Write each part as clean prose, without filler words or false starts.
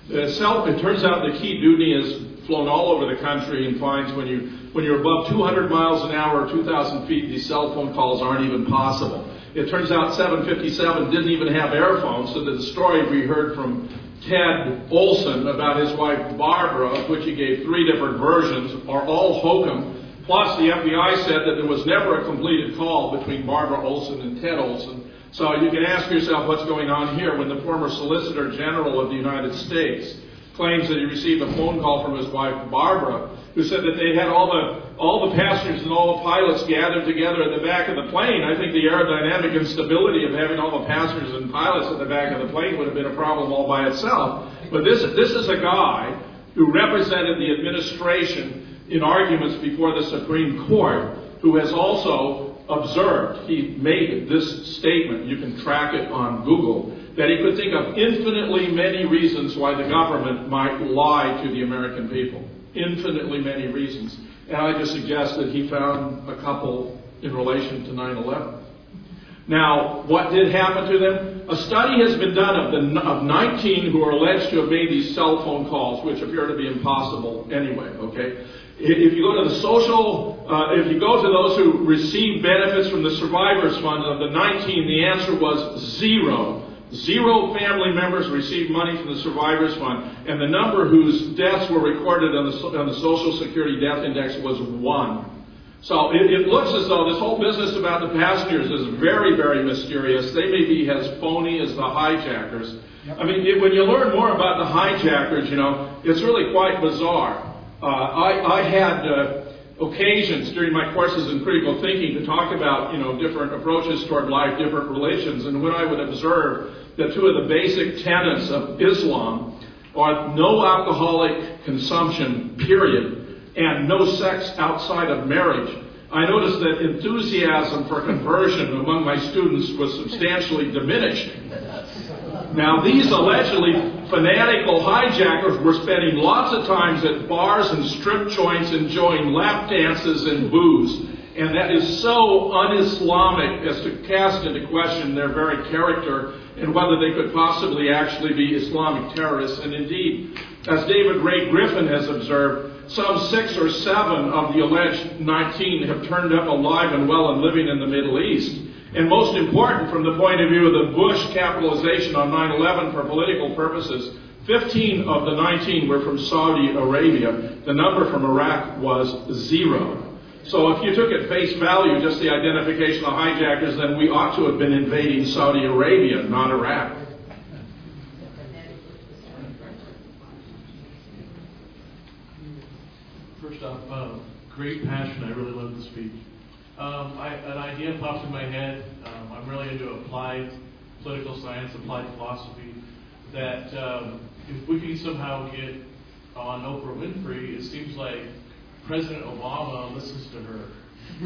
It turns out the key duty is flown all over the country and finds when you're above 200 miles an hour or 2,000 feet, these cell phone calls aren't even possible. It turns out 757 didn't even have airphones, so the story we heard from Ted Olson about his wife Barbara, of which he gave 3 different versions, are all hokum. Plus, the FBI said that there was never a completed call between Barbara Olson and Ted Olson. So you can ask yourself what's going on here when the former Solicitor General of the United States claims that he received a phone call from his wife Barbara, who said that they had all the passengers and all the pilots gathered together at the back of the plane. I think the aerodynamic instability of having all the passengers and pilots at the back of the plane would have been a problem all by itself. But this is a guy who represented the administration in arguments before the Supreme Court, who has also observed, he made this statement, you can track it on Google, that he could think of infinitely many reasons why the government might lie to the American people. Infinitely many reasons. And I just suggest that he found a couple in relation to 9/11. Now, what did happen to them? A study has been done of 19 who are alleged to have made these cell phone calls, which appear to be impossible anyway, okay? If you go to if you go to those who received benefits from the Survivors Fund, of the 19, the answer was 0. 0 family members received money from the Survivors Fund, and the number whose deaths were recorded on the Social Security Death Index was 1. So it looks as though this whole business about the passengers is very, very mysterious. They may be as phony as the hijackers. I mean, when you learn more about the hijackers, it's really quite bizarre. I had occasions during my courses in critical thinking to talk about, different approaches toward life, different religions, and when I would observe that 2 of the basic tenets of Islam are no alcoholic consumption, period, and no sex outside of marriage, I noticed that enthusiasm for conversion among my students was substantially diminished. Now, these allegedly fanatical hijackers were spending lots of times at bars and strip joints enjoying lap dances and booze. And that is so un-Islamic as to cast into question their very character and whether they could possibly actually be Islamic terrorists. And indeed, as David Ray Griffin has observed, some 6 or 7 of the alleged 19 have turned up alive and well and living in the Middle East. And most important, from the point of view of the Bush capitalization on 9/11 for political purposes, 15 of the 19 were from Saudi Arabia. The number from Iraq was 0. So if you took at face value just the identification of hijackers, then we ought to have been invading Saudi Arabia, not Iraq. First off, great passion. I really love the speech. An idea pops in my head. I'm really into applied political science, applied philosophy, that if we can somehow get on Oprah Winfrey, it seems like President Obama listens to her.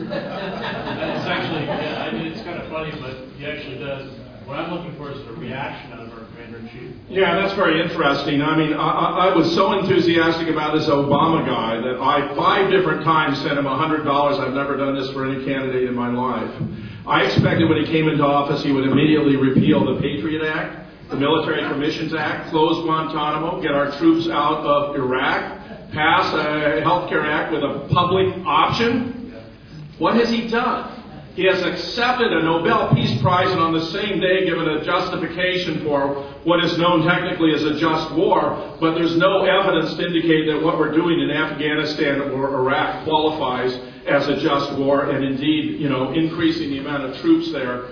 That's actually, it's kind of funny, but he actually does. What I'm looking for is a reaction out of our Commander-in-Chief. Yeah, that's very interesting. I mean, I was so enthusiastic about this Obama guy that I 5 different times sent him $100. I've never done this for any candidate in my life. I expected when he came into office he would immediately repeal the Patriot Act, the Military Commissions Act, close Guantanamo, get our troops out of Iraq, pass a health care act with a public option. What has he done? He has accepted a Nobel Peace Prize and on the same day given a justification for what is known technically as a just war, but there's no evidence to indicate that what we're doing in Afghanistan or Iraq qualifies as a just war, and indeed, increasing the amount of troops there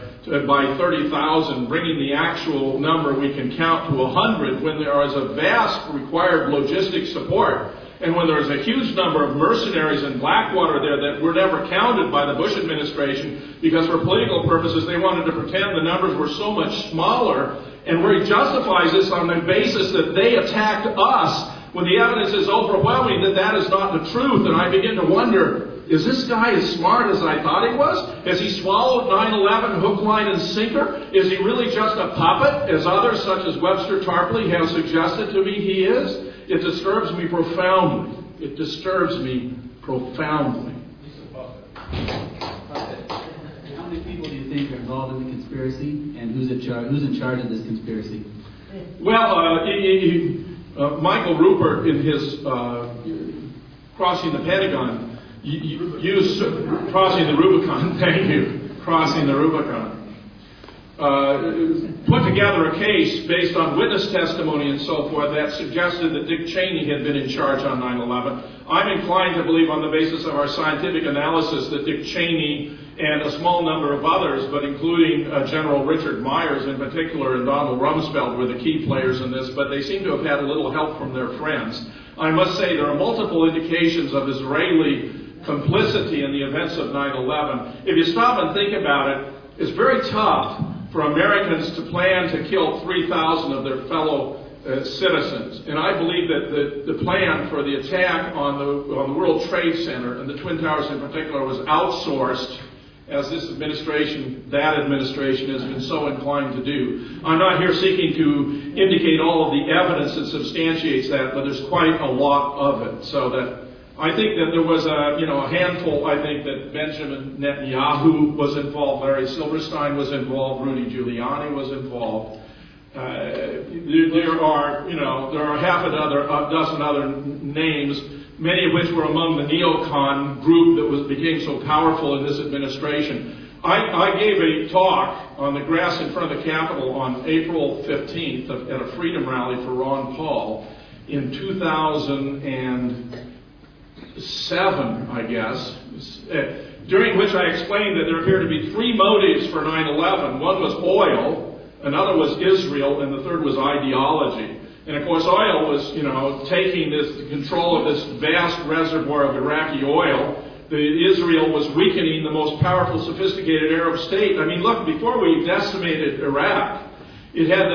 by 30,000, bringing the actual number we can count to 100 when there is a vast required logistic support. And when there's a huge number of mercenaries in Blackwater there that were never counted by the Bush administration because for political purposes they wanted to pretend the numbers were so much smaller, and where he justifies this on the basis that they attacked us when the evidence is overwhelming that is not the truth. And I begin to wonder, is this guy as smart as I thought he was? Has he swallowed 9/11 hook, line, and sinker? Is he really just a puppet, as others such as Webster Tarpley have suggested to me he is? It disturbs me profoundly. It disturbs me profoundly. How many people do you think are involved in the conspiracy, and who's in charge of this conspiracy? Well, Michael Rupert, in his Crossing the Pentagon, used Crossing the Rubicon, thank you, Crossing the Rubicon, put together a case based on witness testimony and so forth that suggested that Dick Cheney had been in charge on 9/11. I'm inclined to believe on the basis of our scientific analysis that Dick Cheney and a small number of others, but including General Richard Myers in particular and Donald Rumsfeld were the key players in this, but they seem to have had a little help from their friends. I must say there are multiple indications of Israeli complicity in the events of 9/11. If you stop and think about it, it's very tough for Americans to plan to kill 3,000 of their fellow citizens. And I believe that the plan for the attack on the World Trade Center and the Twin Towers in particular was outsourced, as this administration, that administration, has been so inclined to do. I'm not here seeking to indicate all of the evidence that substantiates that, but there's quite a lot of it. So that I think that there was a handful. I think that Benjamin Netanyahu was involved, Larry Silverstein was involved, Rudy Giuliani was involved. There are half a dozen other names, many of which were among the neocon group that became so powerful in this administration. I gave a talk on the grass in front of the Capitol on April 15th at a freedom rally for Ron Paul in 2007, I guess, during which I explained that there appeared to be three motives for 9/11. One was oil, another was Israel, and the third was ideology. And of course, oil was, taking control of this vast reservoir of Iraqi oil. Israel was weakening the most powerful, sophisticated Arab state. I mean, look, before we decimated Iraq, it had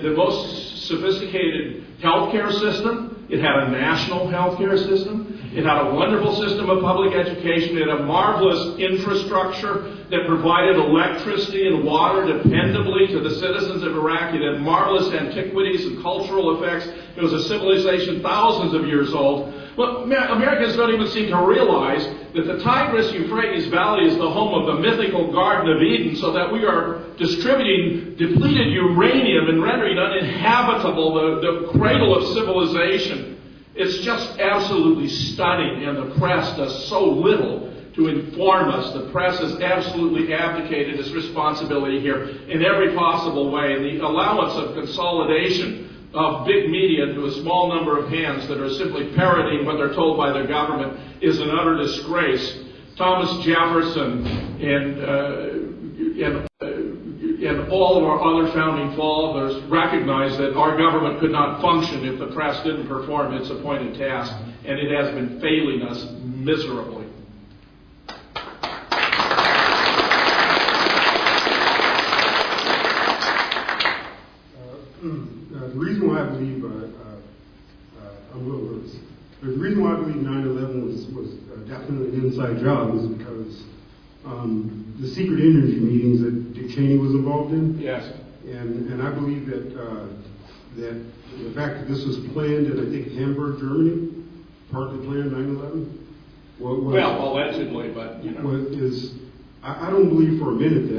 the most sophisticated healthcare system. It had a national healthcare system. It had a wonderful system of public education. It had a marvelous infrastructure that provided electricity and water dependably to the citizens of Iraq. It had marvelous antiquities and cultural effects. It was a civilization thousands of years old. Well, Americans don't even seem to realize that the Tigris-Euphrates Valley is the home of the mythical Garden of Eden, so that we are distributing depleted uranium and rendering uninhabitable the cradle of civilization. It's just absolutely stunning, and the press does so little to inform us. The press has absolutely abdicated its responsibility here in every possible way. And the allowance of consolidation of big media into a small number of hands that are simply parroting what they're told by their government is an utter disgrace. Thomas Jefferson and all of our other founding fathers recognized that our government could not function if the press didn't perform its appointed task, and it has been failing us miserably. The reason why I believe I'm a little nervous. The reason why I believe 9/11 was definitely an inside job is because the secret energy meetings that Dick Cheney was involved in. Yes. And I believe that the fact that this was planned in, I think, Hamburg, Germany, partly planned 9/11. Well, allegedly, but I don't believe for a minute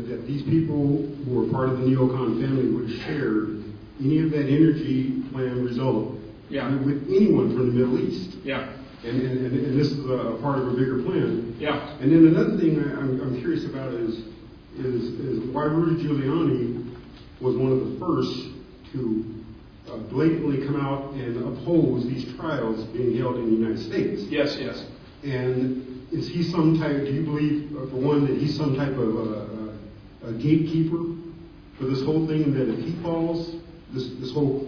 that these people who were part of the neocon family would have shared any of that energy plan result with anyone from the Middle East. Yeah. And this is a part of a bigger plan. Yeah. And then another thing I'm curious about is why Rudy Giuliani was one of the first to blatantly come out and oppose these trials being held in the United States. Yes, yes. And is he some type, do you believe, for one, that he's some type of a gatekeeper for this whole thing, and that if he falls, this whole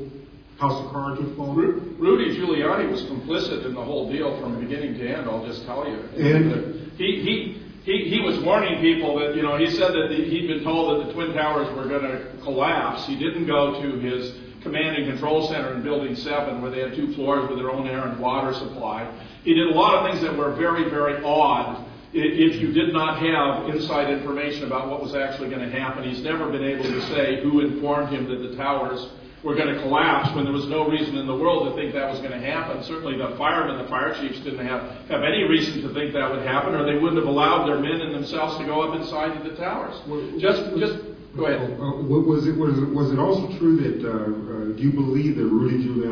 house of cards would fall? Rudy Giuliani was complicit in the whole deal from beginning to end, I'll just tell you. And he was warning people that, he said that he'd been told that the Twin Towers were going to collapse. He didn't go to his command and control center in Building 7, where they had 2 floors with their own air and water supply. He did a lot of things that were very, very odd if you did not have inside information about what was actually going to happen. He's never been able to say who informed him that the towers were going to collapse when there was no reason in the world to think that was going to happen. Certainly the firemen, the fire chiefs didn't have any reason to think that would happen, or they wouldn't have allowed their men and themselves to go up inside of the towers. Just go ahead. Was it also true that do you believe that Rudy Giuliani